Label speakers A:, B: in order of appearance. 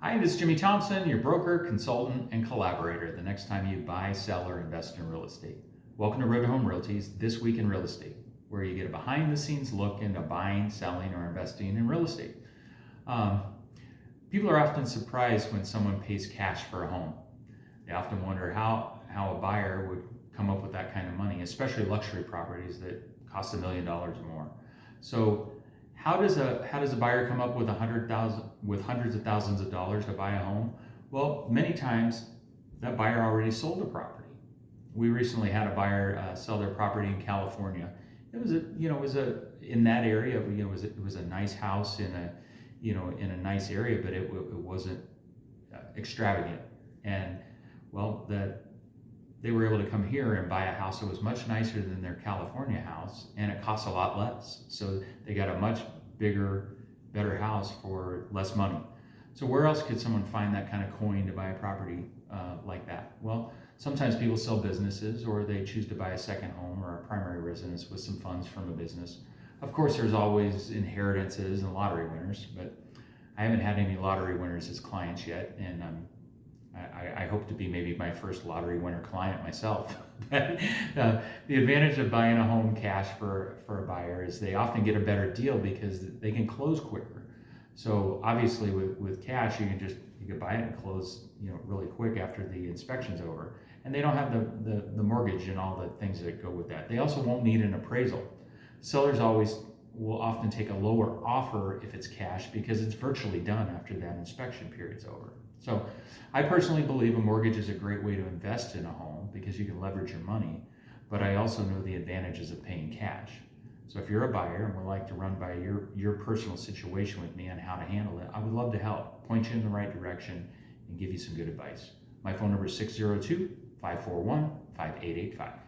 A: Hi, this is Jimmie Thompson, your broker, consultant, and collaborator the next time you buy, sell, or invest in real estate. Welcome to Road to Home Realty's This Week in Real Estate, where you get a behind-the-scenes look into buying, selling, or investing in real estate. People are often surprised when someone pays cash for a home. They often wonder how a buyer would come up with that kind of money, especially luxury properties that cost $1 million or more. So how does a buyer come up with hundreds of thousands of dollars to buy a home? Well, many times that buyer already sold a property. We recently had a buyer sell their property in California. It was in that area. It was a nice house in a nice area, but it wasn't extravagant. And well, they were able to come here and buy a house that was much nicer than their California house, and it costs a lot less. So they got a much bigger, better house for less money. So where else could someone find that kind of coin to buy a property like that? Well, sometimes people sell businesses, or they choose to buy a second home or a primary residence with some funds from a business. Of course, there's always inheritances and lottery winners, but I haven't had any lottery winners as clients yet, and I hope to be maybe my first lottery winner client myself. The advantage of buying a home cash for a buyer is they often get a better deal because they can close quicker. So obviously with cash, you can buy it and close really quick after the inspection's over. And they don't have the mortgage and all the things that go with that. They also won't need an appraisal. Sellers will often take a lower offer if it's cash because it's virtually done after that inspection period's over. So I personally believe a mortgage is a great way to invest in a home because you can leverage your money, but I also know the advantages of paying cash. So if you're a buyer and would like to run by your personal situation with me on how to handle it, I would love to help, point you in the right direction, and give you some good advice. My phone number is 602-541-5885.